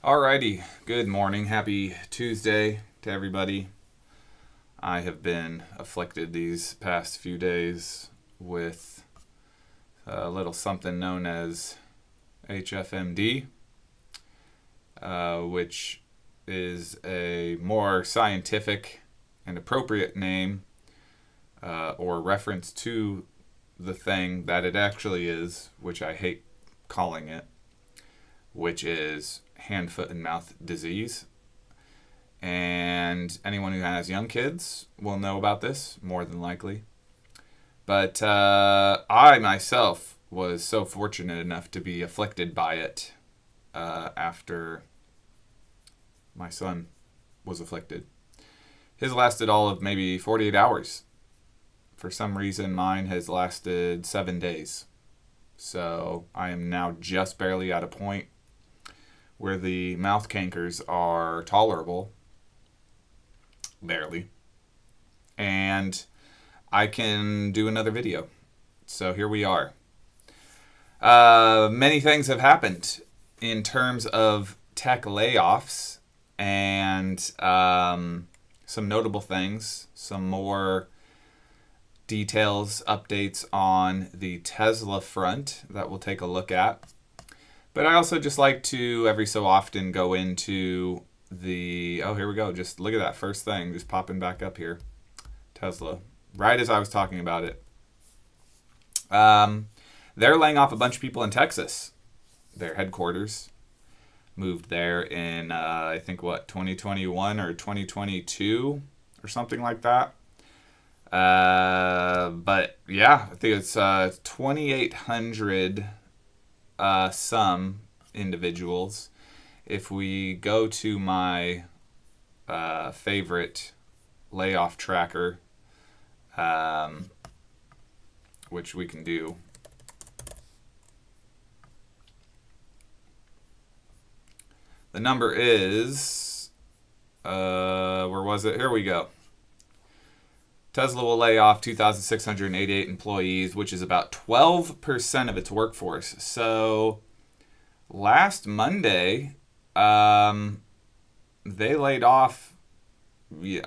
Alrighty, good morning. Happy Tuesday to everybody. I have been afflicted these past few days with a little something known as HFMD, which is a more scientific and appropriate name or reference to the thing that it actually is, which I hate calling it, which is hand, foot, and mouth disease. And anyone who has young kids will know about this, more than likely. But I myself was so fortunate enough to be afflicted by it after my son was afflicted. His lasted all of maybe 48 hours. For some reason, mine has lasted 7 days. So I am now just barely at a point where the mouth cankers are tolerable, barely, and I can do another video. So here we are. Many things have happened in terms of tech layoffs and some notable things, some more details, updates on the Tesla front that we'll take a look at. But I also just like to every so often go into here we go. Just look at that first thing just popping back up here. Tesla. Right as I was talking about it. They're laying off a bunch of people in Texas. Their headquarters moved there in, I think, 2021 or 2022 or something like that. But yeah, I think it's 2,800 some individuals. If we go to my favorite layoff tracker, which we can do, the number is, where was it? Here we go. Tesla will lay off 2,688 employees, which is about 12% of its workforce. So last Monday, they laid off, the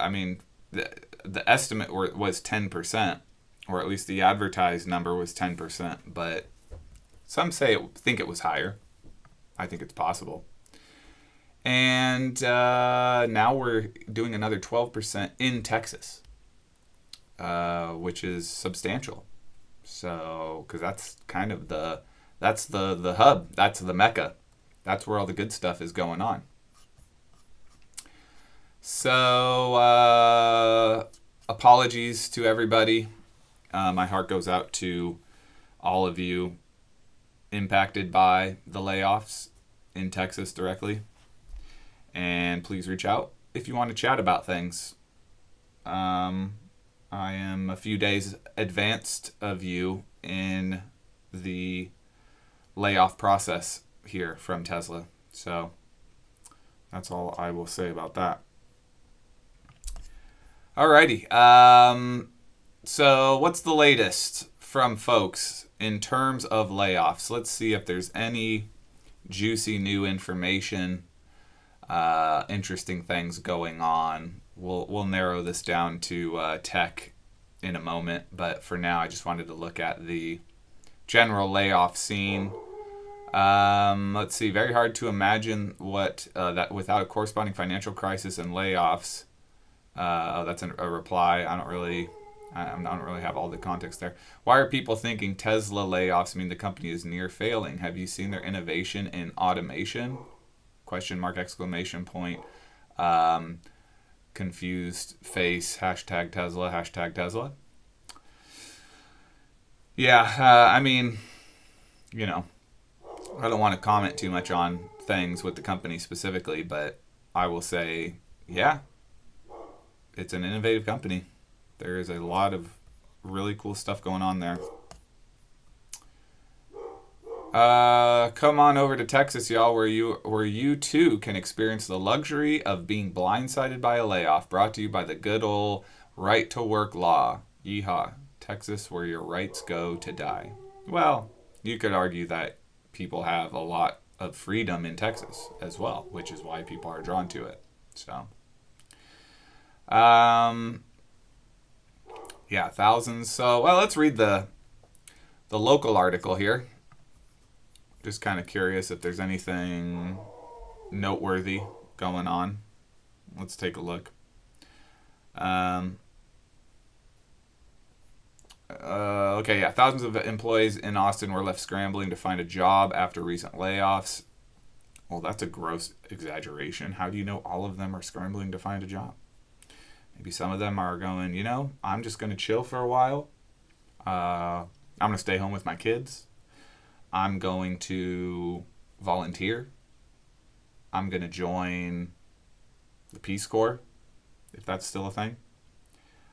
estimate was 10%, or at least the advertised number was 10%, but some think it was higher. I think it's possible. And now we're doing another 12% in Texas. Which is substantial. So, because that's kind of the hub, that's the mecca, that's where all the good stuff is going on. So, apologies to everybody. My heart goes out to all of you impacted by the layoffs in Texas directly. And please reach out if you want to chat about things. I am a few days advanced of you in the layoff process here from Tesla. So that's all I will say about that. Alrighty. So what's the latest from folks in terms of layoffs? Let's see if there's any juicy new information, interesting things going on. We'll narrow this down to tech in a moment, but for now I just wanted to look at the general layoff scene. Let's see, very hard to imagine what that without a corresponding financial crisis and layoffs. That's a reply. I don't really have all the context there. Why are people thinking Tesla layoffs mean the company is near failing? Have you seen their innovation in automation? Question mark, exclamation point. Confused face, hashtag Tesla, hashtag Tesla. Yeah, I don't want to comment too much on things with the company specifically, but I will say, yeah, it's an innovative company. There is a lot of really cool stuff going on there. Come on over to Texas, y'all, where you too can experience the luxury of being blindsided by a layoff. Brought to you by the good old right to work law. Yeehaw. Texas, where your rights go to die. Well, you could argue that people have a lot of freedom in Texas as well, which is why people are drawn to it. So, yeah, thousands. So, well, let's read the local article here. Just kind of curious if there's anything noteworthy going on. Let's take a look. Okay, yeah. Thousands of employees in Austin were left scrambling to find a job after recent layoffs. Well, that's a gross exaggeration. How do you know all of them are scrambling to find a job? Maybe some of them are going, I'm just going to chill for a while. I'm going to stay home with my kids. I'm going to volunteer. I'm going to join the Peace Corps, if that's still a thing.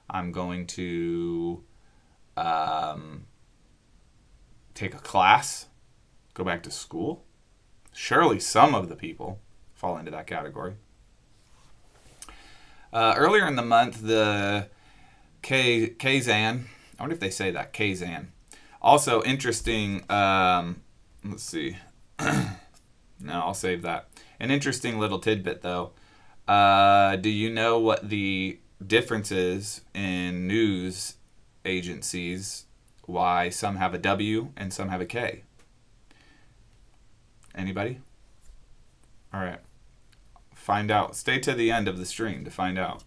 I'm going to take a class, go back to school. Surely some of the people fall into that category. Earlier in the month, the Kazan, I wonder if they say that, Kazan. Also interesting, let's see. No, I'll save that. An interesting little tidbit, though. Do you know what the difference is in news agencies, why some have a W and some have a K? Anybody? All right. Find out. Stay to the end of the stream to find out.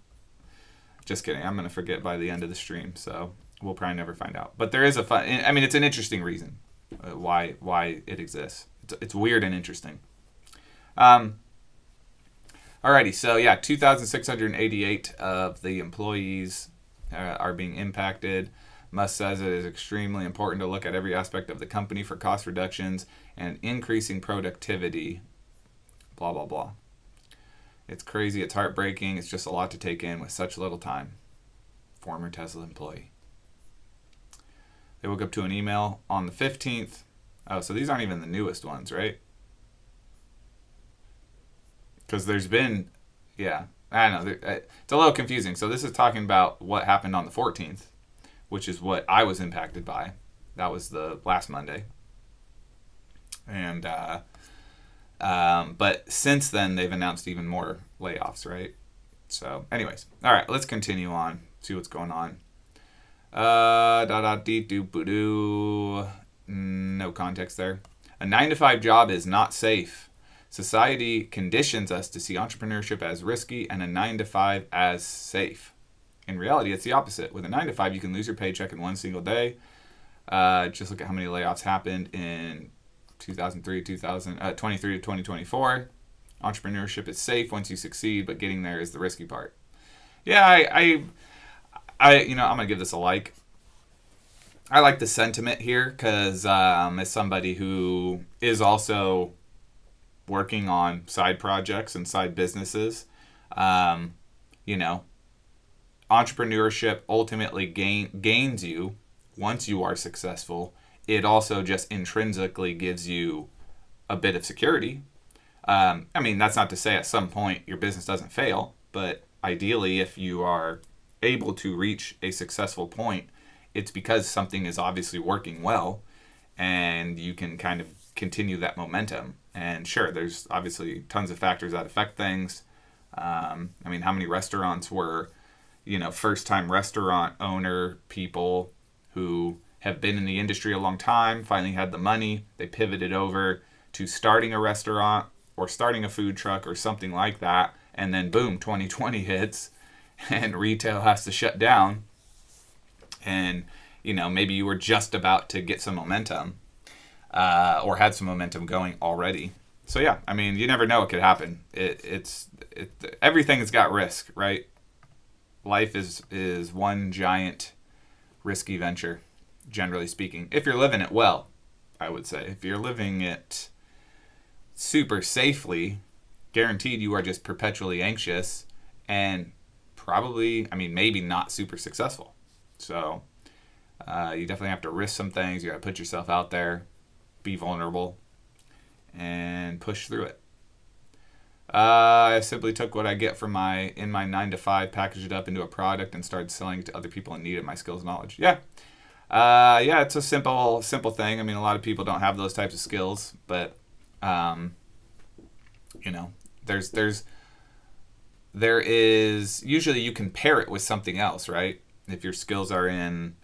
Just kidding. I'm going to forget by the end of the stream, so we'll probably never find out. But there is it's an interesting reason why it exists. It's weird and interesting. Alrighty, so yeah, 2,688 of the employees are being impacted. Musk says it is extremely important to look at every aspect of the company for cost reductions and increasing productivity. Blah, blah, blah. It's crazy. It's heartbreaking. It's just a lot to take in with such little time. Former Tesla employee. They woke up to an email on the 15th. Oh, so these aren't even the newest ones, right? Because there's been, yeah, I don't know. It's a little confusing. So this is talking about what happened on the 14th, which is what I was impacted by. That was the last Monday. And, but since then, they've announced even more layoffs, right? So, anyways, all right, let's continue on, see what's going on. No context there. A 9-to-5 job is not safe. Society conditions us to see entrepreneurship as risky and a 9-to-5 as safe. In reality, it's the opposite. With a 9-to-5, you can lose your paycheck in one single day. Just look at how many layoffs happened in 2023 to 2024. Entrepreneurship is safe once you succeed, but getting there is the risky part. Yeah, I'm gonna give this a like. I like the sentiment here because as somebody who is also working on side projects and side businesses, entrepreneurship ultimately gains you once you are successful. It also just intrinsically gives you a bit of security. That's not to say at some point your business doesn't fail, but ideally if you are able to reach a successful point, it's because something is obviously working well and you can kind of continue that momentum. And sure, there's obviously tons of factors that affect things. How many restaurants were, first-time restaurant owner people who have been in the industry a long time, finally had the money, they pivoted over to starting a restaurant or starting a food truck or something like that, and then boom, 2020 hits and retail has to shut down. And, maybe you were just about to get some momentum or had some momentum going already. So yeah, you never know what could happen. Everything has got risk, right? Life is one giant risky venture, generally speaking. If you're living it well, I would say. If you're living it super safely, guaranteed you are just perpetually anxious and probably, maybe not super successful. So you definitely have to risk some things. You got to put yourself out there, be vulnerable, and push through it. I simply took what I get from my 9-to-5, packaged it up into a product, and started selling it to other people in need of my skills and knowledge. Yeah. It's a simple thing. A lot of people don't have those types of skills, but Um, you know, there is usually you can pair it with something else, right? If your skills are in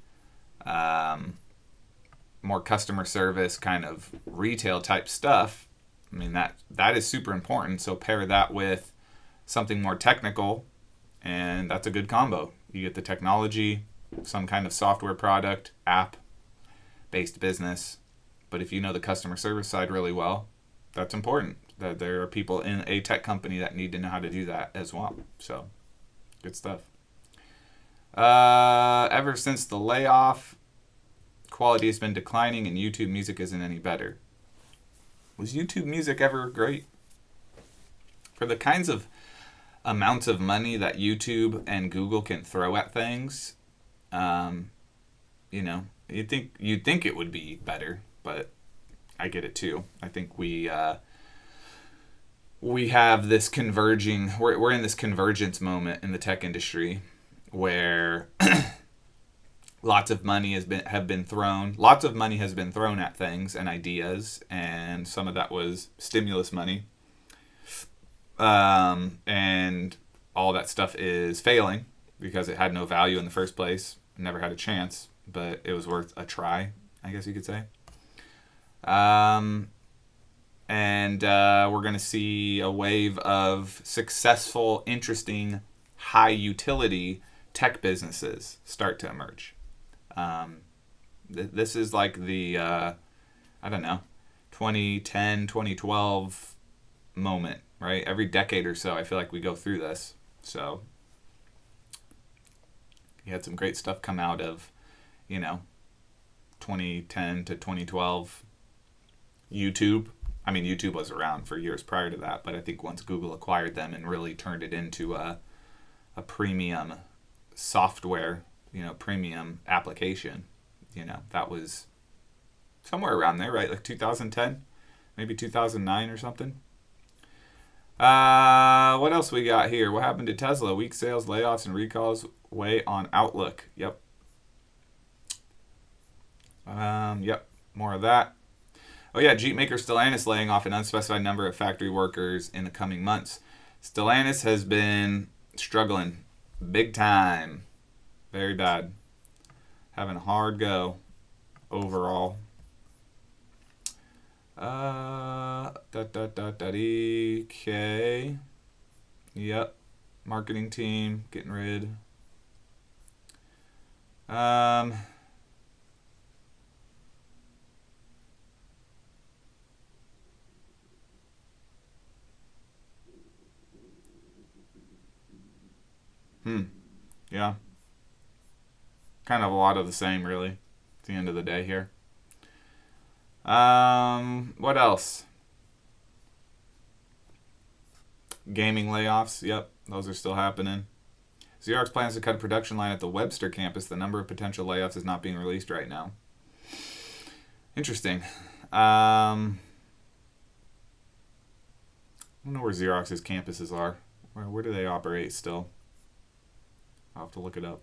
more customer service kind of retail type stuff, I mean that is super important. So pair that with something more technical, and that's a good combo. You get the technology, some kind of software product, app based business, but if you know the customer service side really well, that's important. That there are people in a tech company that need to know how to do that as well. So, good stuff. Ever since the layoff, quality has been declining and YouTube music isn't any better. Was YouTube music ever great? For the kinds of amounts of money that YouTube and Google can throw at things, you'd think it would be better, but I get it too. I think we have this converging. We're in this convergence moment in the tech industry where lots of money has been thrown. Lots of money has been thrown at things and ideas, and some of that was stimulus money. And all that stuff is failing because it had no value in the first place. Never had a chance, but it was worth a try, I guess you could say. And we're going to see a wave of successful, interesting, high utility tech businesses start to emerge. This is like the, 2010, 2012 moment, right? Every decade or so, I feel like we go through this. So you had some great stuff come out of, 2010 to 2012. YouTube. I mean, YouTube was around for years prior to that, but I think once Google acquired them and really turned it into a premium software, premium application, that was somewhere around there, right? Like 2010, maybe 2009 or something. What else we got here? What happened to Tesla? Weak sales, layoffs, and recalls weigh on outlook. Yep. More of that. Oh yeah, Jeep maker Stellantis laying off an unspecified number of factory workers in the coming months. Stellantis has been struggling big time. Very bad. Having a hard go overall. Okay. Yep. Marketing team getting rid. Yeah. Kind of a lot of the same, really, at the end of the day here. What else? Gaming layoffs. Yep, those are still happening. Xerox plans to cut a production line at the Webster campus. The number of potential layoffs is not being released right now. Interesting. I don't know where Xerox's campuses are. Where do they operate still? I'll have to look it up.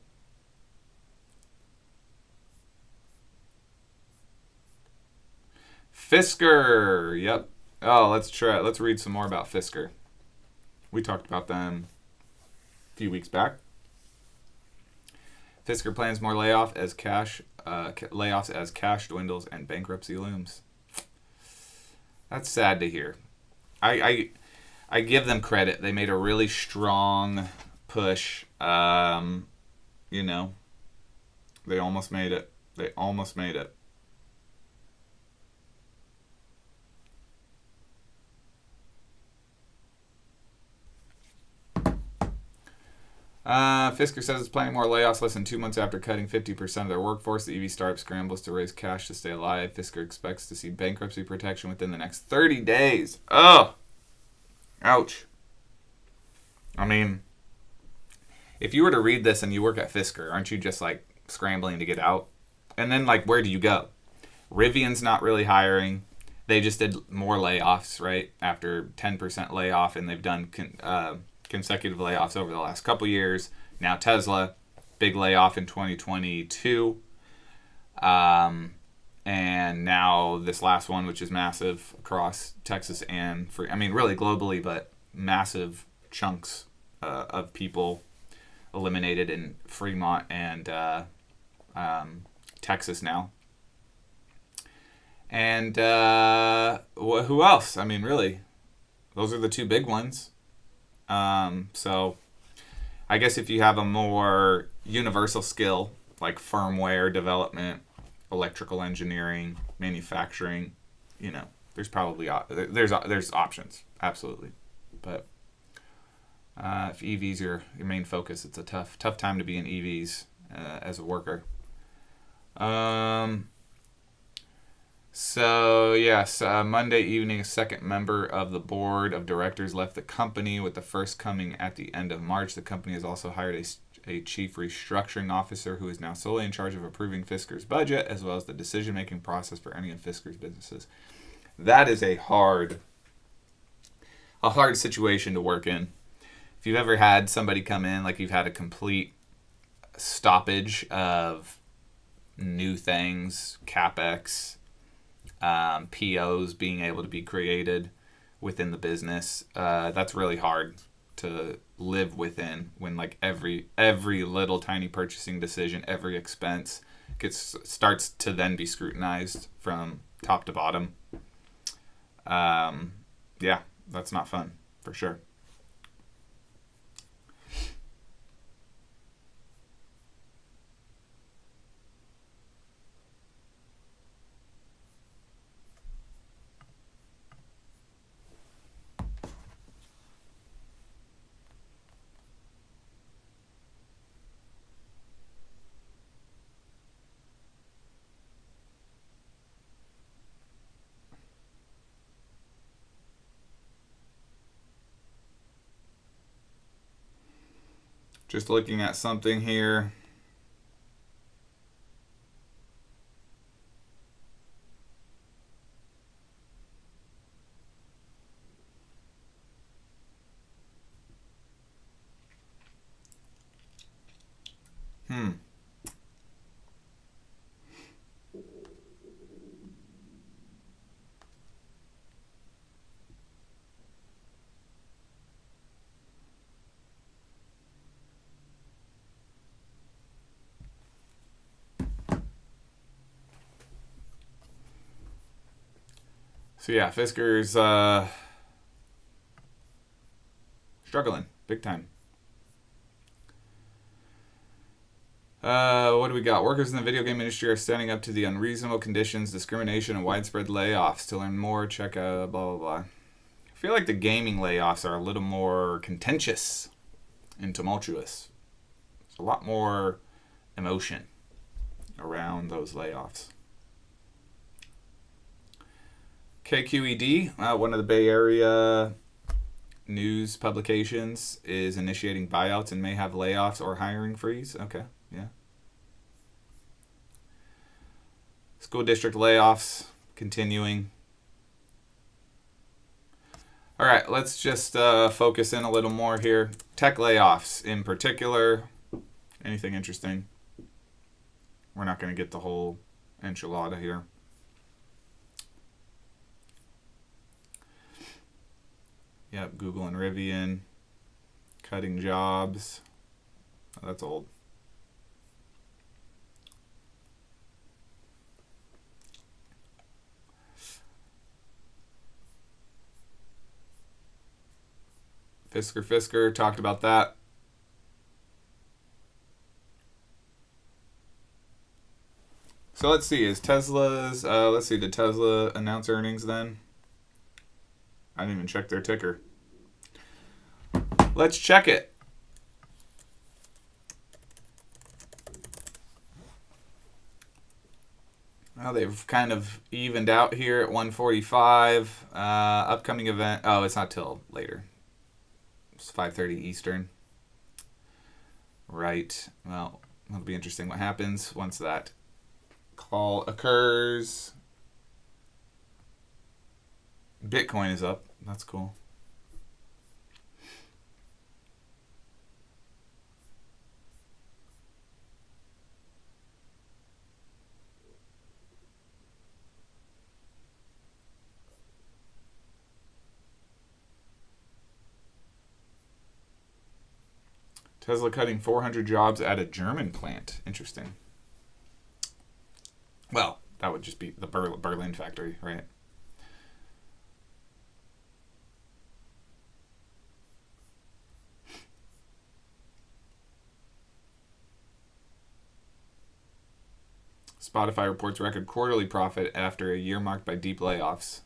Fisker. Yep. Oh, let's read some more about Fisker. We talked about them a few weeks back. Fisker plans more layoffs as cash dwindles and bankruptcy looms. That's sad to hear. I give them credit. They made a really strong push. They almost made it. Fisker says it's planning more layoffs less than 2 months after cutting 50% of their workforce. The EV startup scrambles to raise cash to stay alive. Fisker expects to see bankruptcy protection within the next 30 days. Oh! Ouch. I mean, if you were to read this and you work at Fisker, aren't you just like scrambling to get out? And then where do you go? Rivian's not really hiring. They just did more layoffs, right? After 10% layoff, and they've done consecutive layoffs over the last couple years. Now Tesla, big layoff in 2022. And now this last one, which is massive across Texas and really globally, but massive chunks of people eliminated in Fremont and Texas now. And who else? Really, those are the two big ones. So I guess if you have a more universal skill like firmware development, electrical engineering, manufacturing, there's probably there's options, absolutely. But if EVs are your main focus, it's a tough time to be in EVs as a worker. So yes, Monday evening, a second member of the board of directors left the company, with the first coming at the end of March. The company has also hired a chief restructuring officer who is now solely in charge of approving Fisker's budget, as well as the decision-making process for any of Fisker's businesses. That is a hard situation to work in. If you've ever had somebody come in, like you've had a complete stoppage of new things, CapEx, POs being able to be created within the business, that's really hard to live within, when like every little tiny purchasing decision, every expense starts to then be scrutinized from top to bottom. Yeah, that's not fun for sure. Just looking at something here. So yeah, Fisker's struggling big time. What do we got? Workers in the video game industry are standing up to the unreasonable conditions, discrimination, and widespread layoffs. To learn more, check out blah, blah, blah. I feel like the gaming layoffs are a little more contentious and tumultuous. There's a lot more emotion around those layoffs. KQED, one of the Bay Area news publications, is initiating buyouts and may have layoffs or hiring freeze. Okay, yeah. School district layoffs continuing. All right, let's just focus in a little more here. Tech layoffs in particular. Anything interesting? We're not going to get the whole enchilada here. Yep, Google and Rivian cutting jobs. Oh, that's old. Fisker talked about that. So let's see, did Tesla announce earnings then? I didn't even check their ticker. Let's check it. Well, they've kind of evened out here at 145. Upcoming event. Oh, it's not till later. It's 5:30 Eastern. Right. Well, it'll be interesting what happens once that call occurs. Bitcoin is up. That's cool. Tesla cutting 400 jobs at a German plant. Interesting. Well, that would just be the Berlin factory, right? Spotify reports record quarterly profit after a year marked by deep layoffs.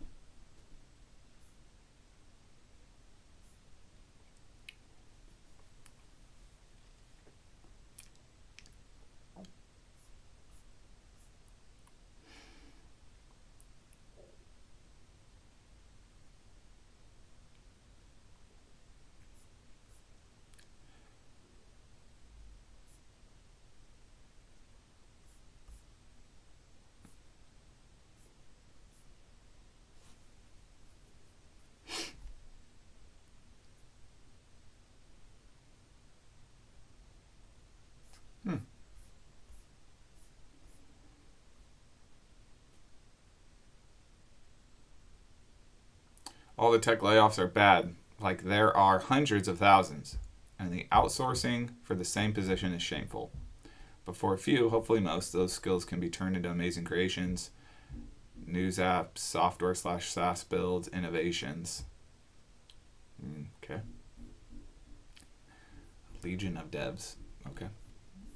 All the tech layoffs are bad. Like, there are hundreds of thousands. And the outsourcing for the same position is shameful. But for a few, hopefully most, those skills can be turned into amazing creations, news apps, software/SaaS builds, innovations. Okay. Legion of devs. Okay.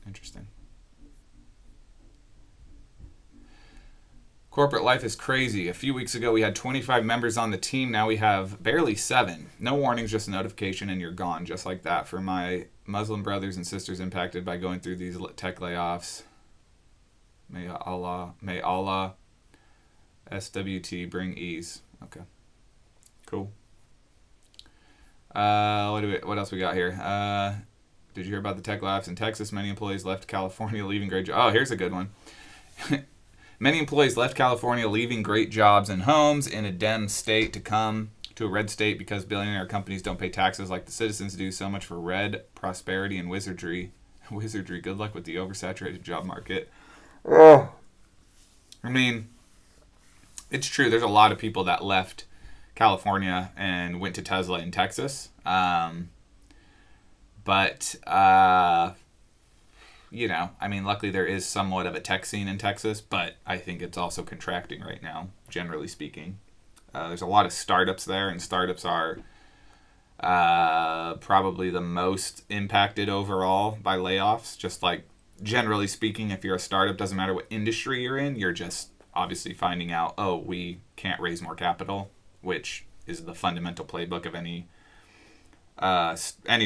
Interesting. Corporate life is crazy. A few weeks ago, we had 25 members on the team. Now we have barely 7. No warnings, just a notification, and you're gone. Just like that. For my Muslim brothers and sisters impacted by going through these tech layoffs, may Allah, SWT bring ease. Okay. Cool. What else we got here? Did you hear about the tech layoffs in Texas? Many employees left California, leaving great jobs. Oh, here's a good one. Many employees left California, leaving great jobs and homes in a Dem state to come to a red state because billionaire companies don't pay taxes like the citizens do. So much for red prosperity and wizardry. Wizardry. Good luck with the oversaturated job market. Oh. I mean, it's true. There's a lot of people that left California and went to Tesla in Texas. You know, I mean, luckily there is somewhat of a tech scene in Texas, but I think it's also contracting right now, generally speaking. There's a lot of startups there, and startups are probably the most impacted overall by layoffs. Just like, generally speaking, if you're a startup, doesn't matter what industry you're in, you're just obviously finding out, oh, we can't raise more capital, which is the fundamental playbook of any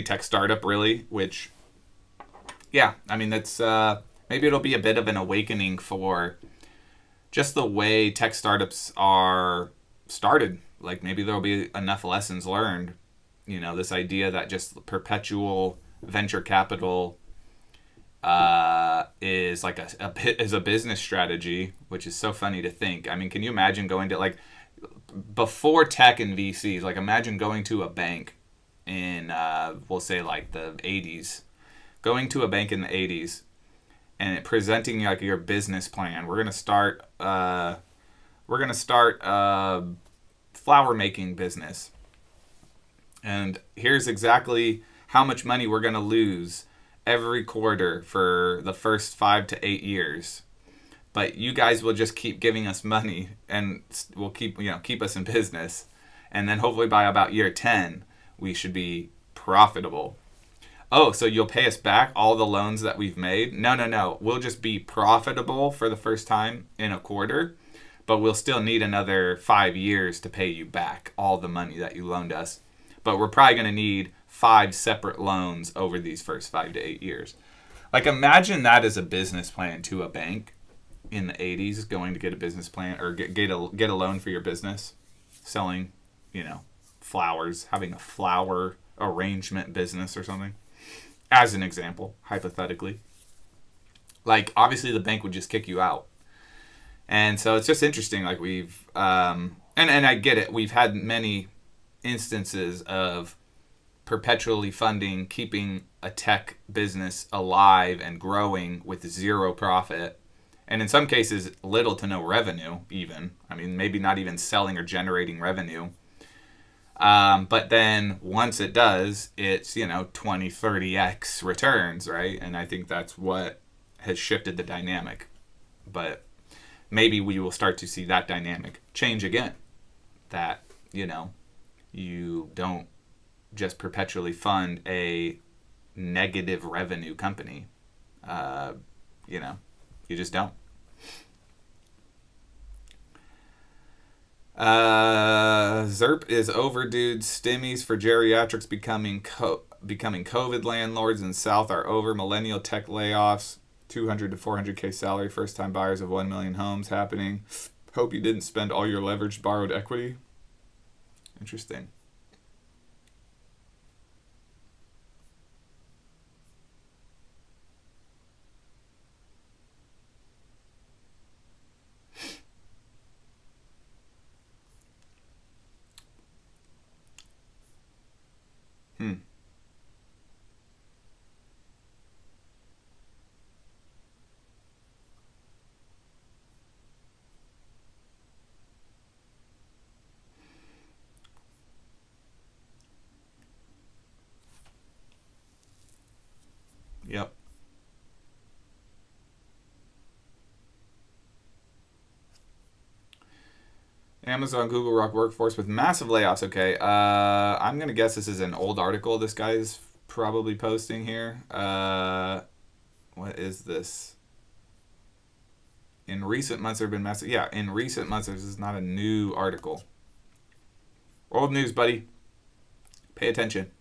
tech startup, really, which... Yeah, I mean, that's maybe it'll be a bit of an awakening for just the way tech startups are started. Like, maybe there'll be enough lessons learned. You know, this idea that just perpetual venture capital is like a business strategy, which is so funny to think. I mean, can you imagine going to, like, before tech and VCs, like, imagine going to a bank in, we'll say, like, the 80s. Going to a bank in the 80s and presenting like your business plan. We're gonna start a flower making business, and here's exactly how much money we're gonna lose every quarter for the first 5 to 8 years. But you guys will just keep giving us money, and we'll keep us in business, and then hopefully by about year 10 we should be profitable. Oh, so you'll pay us back all the loans that we've made? No. We'll just be profitable for the first time in a quarter, but we'll still need another 5 years to pay you back all the money that you loaned us. But we're probably going to need 5 separate loans over these first 5 to 8 years. Like, imagine that as a business plan to a bank in the 80s, going to get a business plan or get a loan for your business, selling, flowers, having a flower arrangement business or something. As an example, hypothetically. Like, obviously the bank would just kick you out. And so it's just interesting, like we've, and I get it, we've had many instances of perpetually funding, keeping a tech business alive and growing with zero profit. And in some cases, little to no revenue even. I mean, maybe not even selling or generating revenue. But then once it does, it's, 20, 30x returns, right? And I think that's what has shifted the dynamic. But maybe we will start to see that dynamic change again. That, you don't just perpetually fund a negative revenue company. You just don't. ZERP is overdue. Stimmies for geriatrics becoming COVID landlords in South are over. Millennial tech layoffs. 200 to 400K salary. First-time buyers of 1 million homes happening. Hope you didn't spend all your leveraged borrowed equity. Interesting. Yep. Amazon, Google Rock workforce with massive layoffs. Okay, I'm going to guess this is an old article this guy's probably posting here. What is this? In recent months, there have been massive... Yeah, in recent months, this is not a new article. Old news, buddy. Pay attention.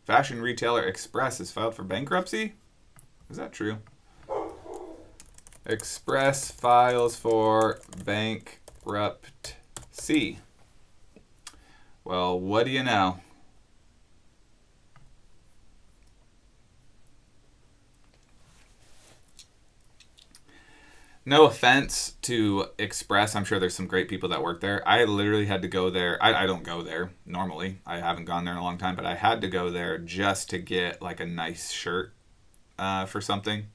Fashion retailer Express has filed for bankruptcy? Is that true? Express files for bankruptcy. Well, what do you know? No offense to Express. I'm sure there's some great people that work there. I literally had to go there. I don't go there normally. I haven't gone there in a long time, but I had to go there just to get like a nice shirt for something.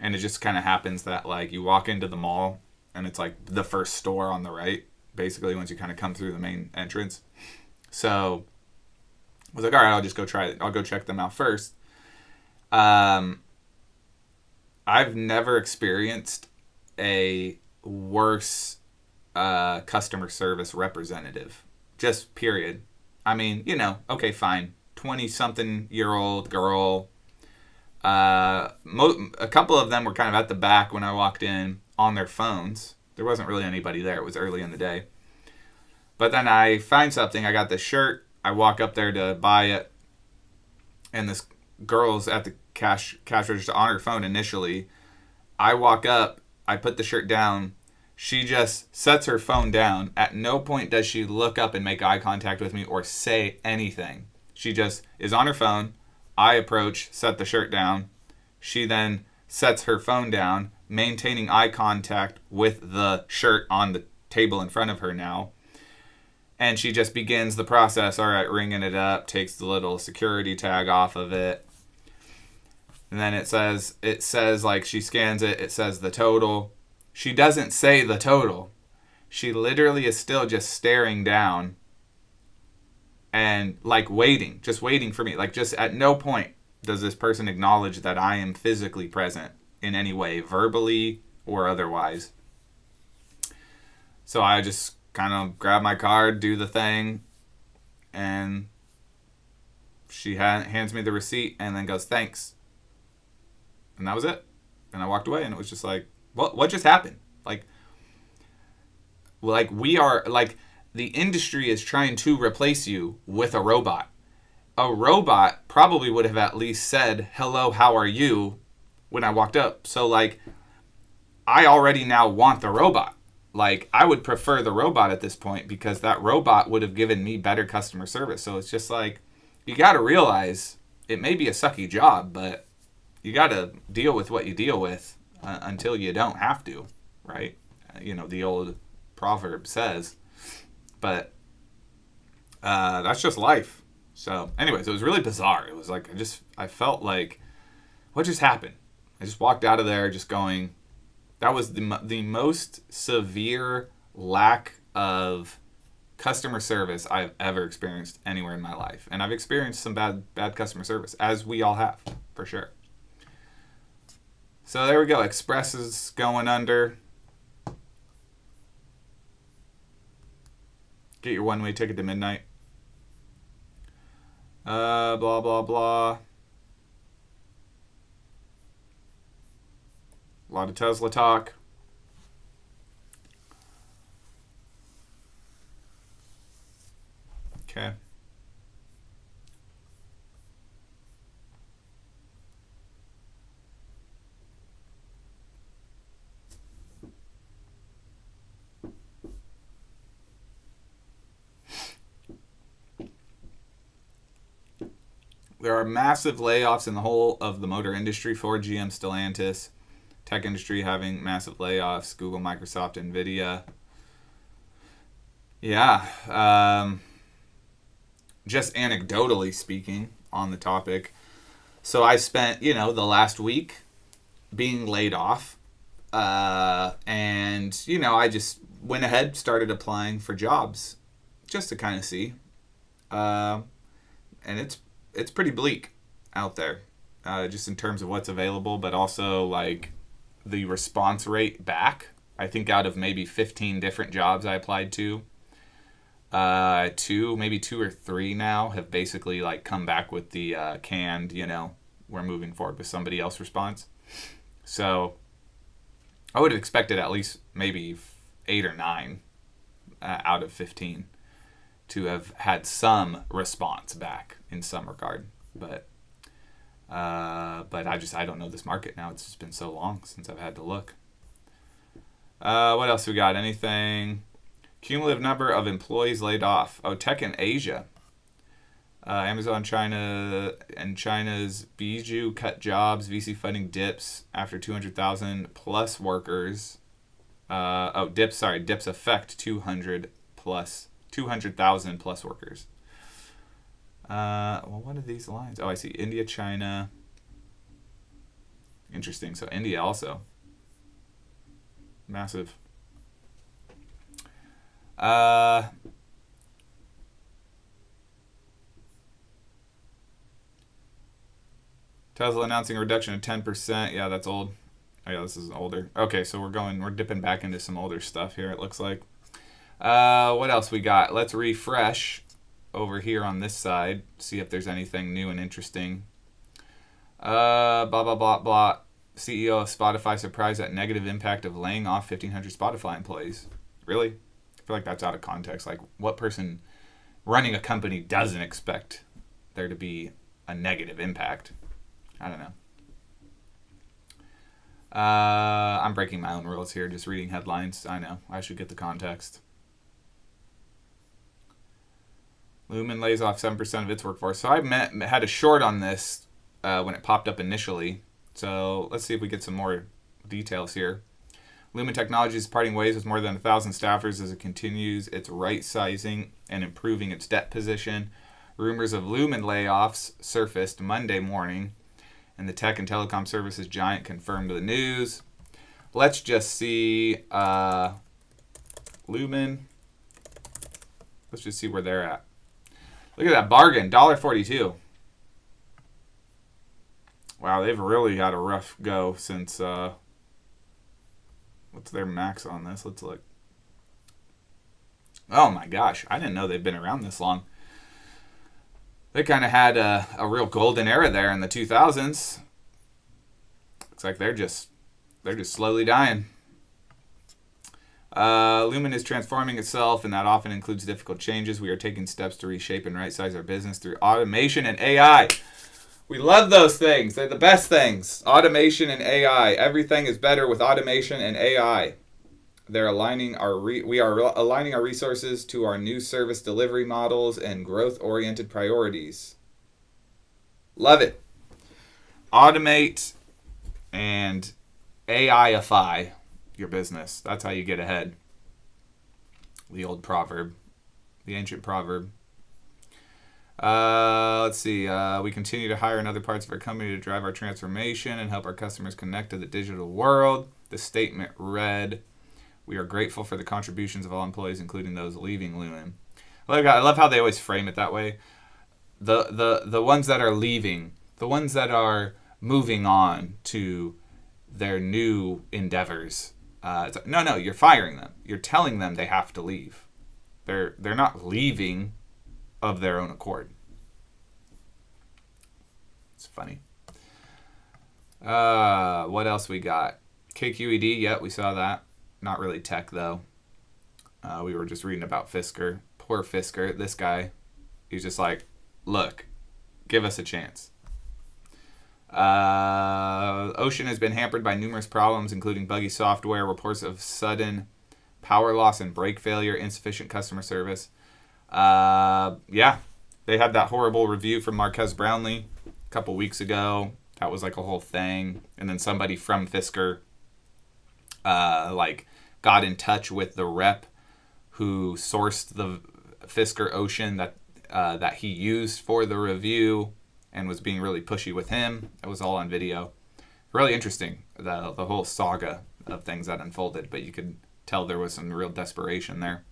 And it just kind of happens that like you walk into the mall and it's like the first store on the right, basically, once you kind of come through the main entrance. So I was like, all right, I'll just go try it. I'll go check them out first. I've never experienced a worse customer service representative. Just period. I mean, okay, fine. 20-something-year-old girl. A couple of them were kind of at the back when I walked in on their phones. There wasn't really anybody there. It was early in the day. But then I find something. I got this shirt. I walk up there to buy it. And this girl's at the cash register on her phone initially. I walk up. I put the shirt down. She just sets her phone down. At no point does she look up and make eye contact with me or say anything. She just is on her phone. I approach, set the shirt down. She then sets her phone down, maintaining eye contact with the shirt on the table in front of her now. And she just begins the process. All right, ringing it up, takes the little security tag off of it. And then it says like she scans it, it says the total. She doesn't say the total. She literally is still just staring down and like just waiting for me. Like just at no point does this person acknowledge that I am physically present in any way, verbally or otherwise. So I just kind of grab my card, do the thing, and she hands me the receipt and then goes, thanks. And that was it. And I walked away and it was just like, what just happened? Like we are, like, the industry is trying to replace you with a robot. A robot probably would have at least said, hello, how are you, when I walked up. So, like, I already now want the robot. Like, I would prefer the robot at this point because that robot would have given me better customer service. So it's just like, you got to realize it may be a sucky job, but you got to deal with what you deal with until you don't have to, right? The old proverb says. But that's just life. So, anyways, it was really bizarre. It was like I felt like, what just happened? I just walked out of there just going, that was the most severe lack of customer service I've ever experienced anywhere in my life. And I've experienced some bad customer service, as we all have, for sure. So there we go. Express is going under. Get your one-way ticket to midnight. Blah, blah, blah. A lot of Tesla talk. Okay. There are massive layoffs in the whole of the motor industry. Ford, GM, Stellantis. Tech industry having massive layoffs. Google, Microsoft, NVIDIA. Yeah. Just anecdotally speaking on the topic. So I spent, the last week being laid off. And, I just went ahead, started applying for jobs just to kind of see. And it's pretty bleak out there, just in terms of what's available, but also like the response rate back. I think out of maybe 15 different jobs I applied to, maybe two or three now have basically like come back with the canned, we're moving forward with somebody else response. So I would have expected at least maybe 8 or 9 out of 15 to have had some response back in some regard. But I don't know this market now. It's just been so long since I've had to look. What else we got? Anything? Cumulative number of employees laid off. Oh, tech in Asia. Amazon China and China's Bijou cut jobs. VC funding dips after 200,000 plus workers. Dips affect 200,000 plus workers. What are these lines? Oh, I see. India, China. Interesting. So India also. Massive. Tesla announcing a reduction of 10%. Yeah, that's old. Oh yeah, this is older. Okay, so we're dipping back into some older stuff here, it looks like. What else we got? Let's refresh over here on this side, see if there's anything new and interesting. Blah, blah, blah, blah. CEO of Spotify surprised at negative impact of laying off 1,500 Spotify employees. Really? I feel like that's out of context. Like, what person running a company doesn't expect there to be a negative impact? I don't know. I'm breaking my own rules here, just reading headlines. I know. I should get the context. Lumen lays off 7% of its workforce. So I had a short on this when it popped up initially. So let's see if we get some more details here. Lumen Technologies is parting ways with more than 1,000 staffers as it continues its right-sizing and improving its debt position. Rumors of Lumen layoffs surfaced Monday morning, and the tech and telecom services giant confirmed the news. Let's just see Lumen. Let's just see where they're at. Look at that bargain, $1.42. Wow, they've really had a rough go since, what's their max on this? Let's look. Oh my gosh, I didn't know they've been around this long. They kind of had a real golden era there in the 2000s. Looks like they're just slowly dying. Lumen is transforming itself, and that often includes difficult changes. We are taking steps to reshape and right-size our business through automation and AI. We love those things. They're the best things. Automation and AI. Everything is better with automation and AI. We are aligning our resources to our new service delivery models and growth-oriented priorities. Love it. Automate and AIify your business. That's how you get ahead. The old proverb, the ancient proverb. Let's see. We continue to hire in other parts of our company to drive our transformation and help our customers connect to the digital world. The statement read, "We are grateful for the contributions of all employees, including those leaving Lumen." I love how they always frame it that way. The ones that are leaving, the ones that are moving on to their new endeavors. No, you're firing them. You're telling them they have to leave. They're not leaving of their own accord. It's funny. What else we got? KQED, yeah, we saw that. Not really tech, though. We were just reading about Fisker. Poor Fisker. This guy, he's just like, look, give us a chance. Ocean has been hampered by numerous problems, including buggy software, reports of sudden power loss and brake failure, insufficient customer service. Yeah, they had that horrible review from Marquez Brownlee a couple weeks ago. That was like a whole thing. And then somebody from Fisker got in touch with the rep who sourced the Fisker Ocean that he used for the review and was being really pushy with him. It was all on video. Really interesting, the whole saga of things that unfolded, but you could tell there was some real desperation there.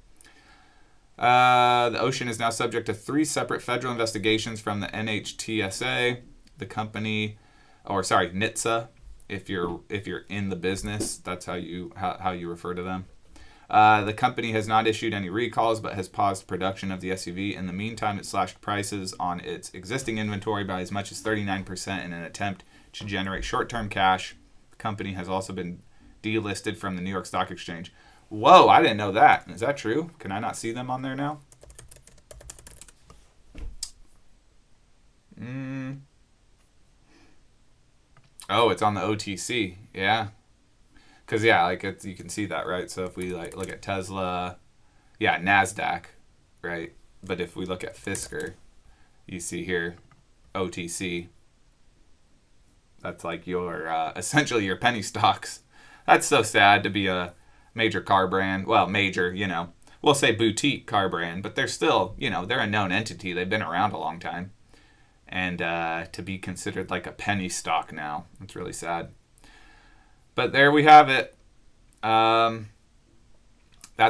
The Ocean is now subject to 3 separate federal investigations from the NHTSA, the company, NHTSA, if you're in the business, that's how you refer to them. The company has not issued any recalls, but has paused production of the SUV. In the meantime, it slashed prices on its existing inventory by as much as 39% in an attempt to generate short-term cash. The company has also been delisted from the New York Stock Exchange. Whoa, I didn't know that. Is that true? Can I not see them on there now? Oh, it's on the OTC. Yeah. Because, yeah, you can see that, right? So if we look at Tesla, yeah, NASDAQ, right? But if we look at Fisker, you see here, OTC. That's like your, essentially your penny stocks. That's so sad to be a major car brand. Well, major, we'll say boutique car brand, but they're still, they're a known entity. They've been around a long time. And to be considered like a penny stock now, it's really sad. But there we have it. That's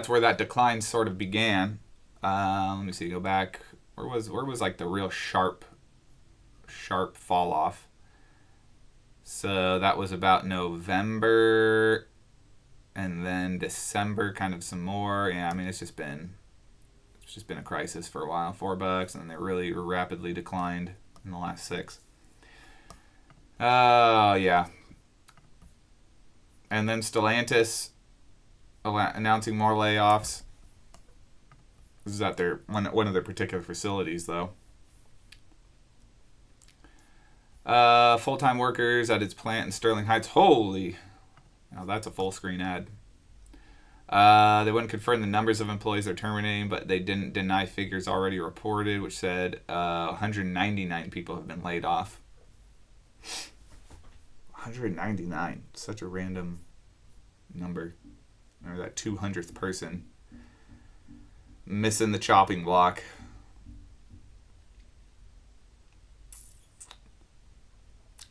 where that decline sort of began. Let me see. Go back. Where was like the real sharp fall off? So that was about November, and then December, kind of some more. Yeah, I mean it's just been a crisis for a while. $4, and then it really rapidly declined in the last 6. Yeah. And then Stellantis announcing more layoffs. This is at one of their particular facilities, though. Full-time workers at its plant in Sterling Heights. Holy! Now that's a full-screen ad. They wouldn't confirm the numbers of employees they're terminating, but they didn't deny figures already reported, which said 199 people have been laid off. 199. Such a random number. Or that 200th person missing the chopping block.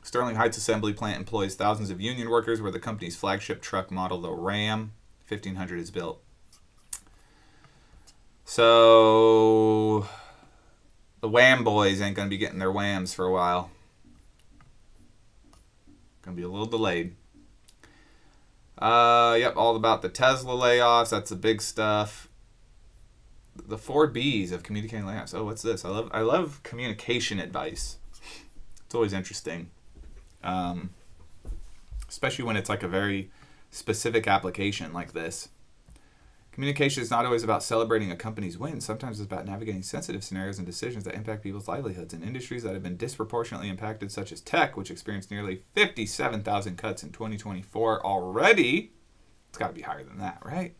Sterling Heights Assembly Plant employs thousands of union workers, where the company's flagship truck model, the Ram 1500, is built. So the Wham boys ain't going to be getting their whams for a while. Going to be a little delayed. Yep, all about the Tesla layoffs. That's the big stuff. The 4 B's of communicating layoffs. Oh, what's this? I love communication advice. It's always interesting. Especially when it's like a very specific application like this. Communication is not always about celebrating a company's wins. Sometimes it's about navigating sensitive scenarios and decisions that impact people's livelihoods in industries that have been disproportionately impacted, such as tech, which experienced nearly 57,000 cuts in 2024 already. It's got to be higher than that, right?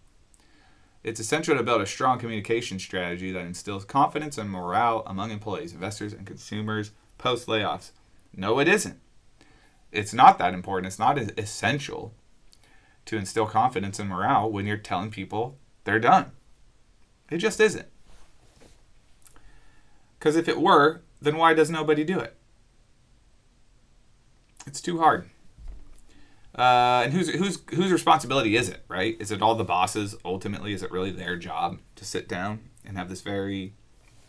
It's essential to build a strong communication strategy that instills confidence and morale among employees, investors, and consumers post-layoffs. No, it isn't. it's not that important. It's not essential to instill confidence and morale when you're telling people they're done. It just isn't. Because if it were, then why does nobody do it? It's too hard. And whose responsibility is it, right? Is it all the bosses? Ultimately, is it really their job to sit down and have this very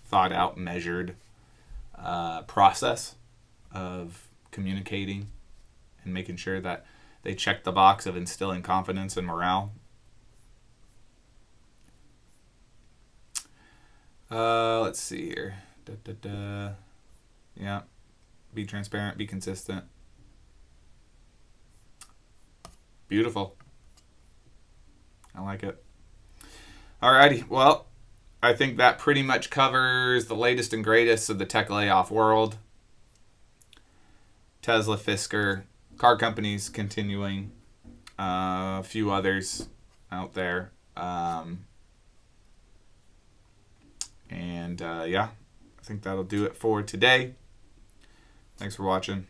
thought out, measured process of communicating and making sure that they check the box of instilling confidence and morale? Let's see here. Yeah. Be transparent, be consistent. Beautiful. I like it. Alrighty. Well, I think that pretty much covers the latest and greatest of the tech layoff world. Tesla, Fisker, car companies continuing, a few others out there. Yeah, I think that'll do it for today. Thanks for watching.